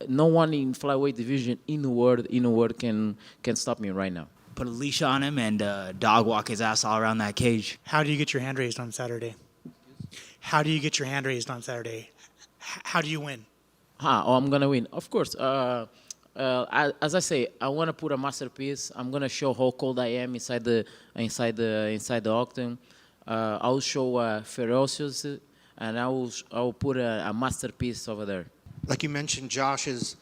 No one in flyweight division in the world can stop me right now. Put a leash on him and dog walk his ass all around that cage. How do you get your hand raised on Saturday? How do you get your hand raised on Saturday? How do you win? I'm gonna win, of course. As I say, I want to put a masterpiece. I'm gonna show how cold I am inside the octagon. I'll show ferocious, and I will put a masterpiece over there. Like you mentioned, Josh is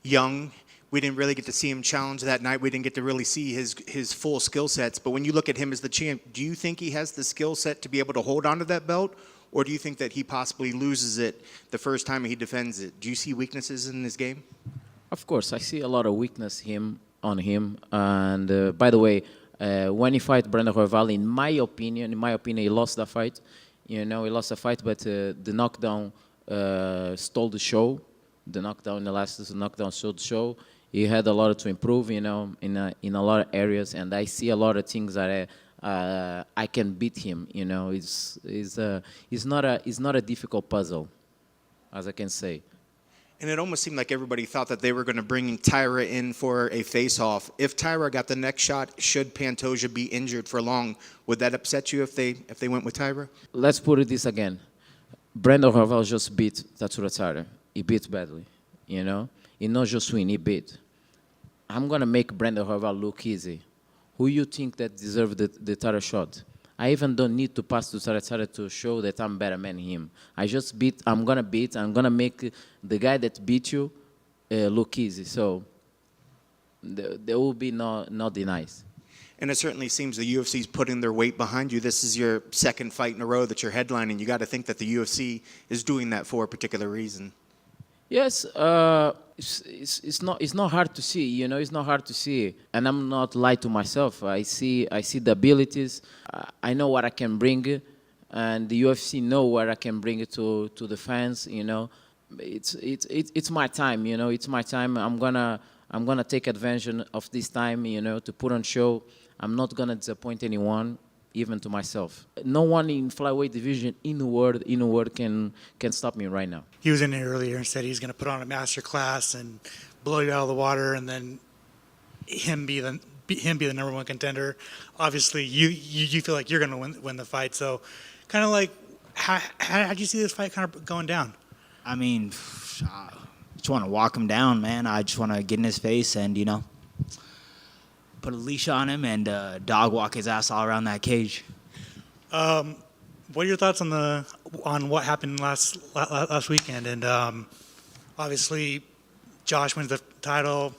young. We didn't really get to see him challenge that night. We didn't get to really see his full skill sets. But when you look at him as the champ, do you think he has the skill set to be able to hold on to that belt? Or do you think that he possibly loses it the first time he defends it? Do you see weaknesses in his game? Of course, I see a lot of weakness on him. And by the way, when he fight Brandon Royval, in my opinion, he lost the fight. He lost the fight, but the knockdown stole the show. The knockdown, the last knockdown stole the show. He had a lot to improve, in a lot of areas, and I see a lot of things that I can beat him. It's not a difficult puzzle, as I can say. And it almost seemed like everybody thought that they were going to bring Tyra in for a face-off. If Tyra got the next shot, should Pantoja be injured for long, would that upset you if they went with Tyra? Let's put it this again. Brandon Royval just beat Tatsuro Tyra. He beat badly, He not just win, he beat. I'm going to make Brandon Royval look easy. Who you think that deserve the title shot? I even don't need to pass to Taratara to show that I'm better than him. I'm going to make the guy that beat you look easy. So there will be no denies. And it certainly seems the UFC's putting their weight behind you. This is your second fight in a row that you're headlining. You got to think that the UFC is doing that for a particular reason. Yes, it's not hard to see, It's not hard to see, and I'm not lying to myself. I see the abilities. I know what I can bring, and the UFC know what I can bring to the fans. It's my time. It's my time. I'm gonna take advantage of this time. To put on show. I'm not gonna disappoint anyone, even to myself. No one in flyweight division in the world can stop me right now. He was in there earlier and said he's going to put on a master class and blow you out of the water, and then him be the number one contender. Obviously, you feel like you're going to win the fight. So, kind of like, how do you see this fight kind of going down? I mean, I just want to walk him down, man. I just want to get in his face and put a leash on him and dog walk his ass all around that cage. What are your thoughts on what happened last weekend? And obviously, Josh wins the title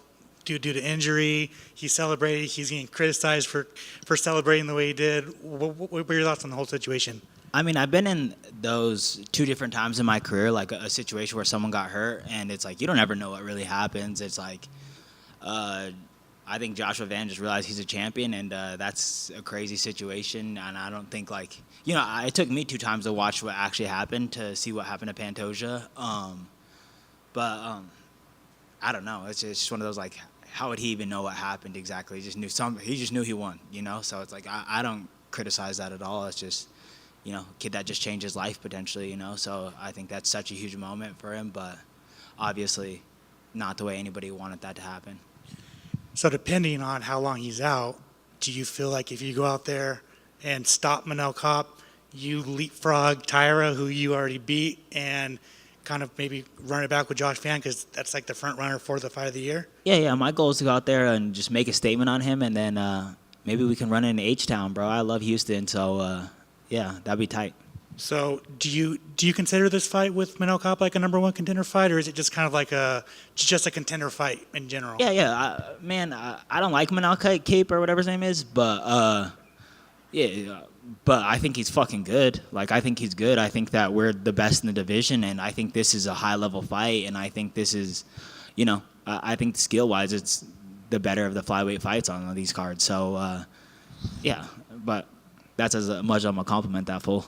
due to injury. He celebrated. He's getting criticized for celebrating the way he did. What were your thoughts on the whole situation? I mean, I've been in those two different times in my career, like a situation where someone got hurt, and it's like you don't ever know what really happens. It's like I think Joshua Van just realized he's a champion, and that's a crazy situation. And I don't think it took me 2 times to watch what actually happened to see what happened to Pantoja. But I don't know. It's just one of those how would he even know what happened exactly? He just knew he won, So it's like I don't criticize that at all. It's just a kid that just changed his life potentially, So I think that's such a huge moment for him, but obviously not the way anybody wanted that to happen. So depending on how long he's out, do you feel like if you go out there and stop Manel Kopp, you leapfrog Tyra, who you already beat, and kind of maybe run it back with Josh Van, because that's like the front runner for the fight of the year? Yeah. My goal is to go out there and just make a statement on him, and then maybe we can run into H-Town, bro. I love Houston, so yeah, that'd be tight. So do you consider this fight with Manel Kopp like a number one contender fight, or is it just kind of like just a contender fight in general? Yeah. I don't like Manel Cape or whatever his name is, but but I think he's fucking good. I think he's good. I think that we're the best in the division, and I think this is a high level fight, and I think this is, I think skill wise it's the better of the flyweight fights on these cards. So yeah, but that's as much as I'm gonna compliment that fool.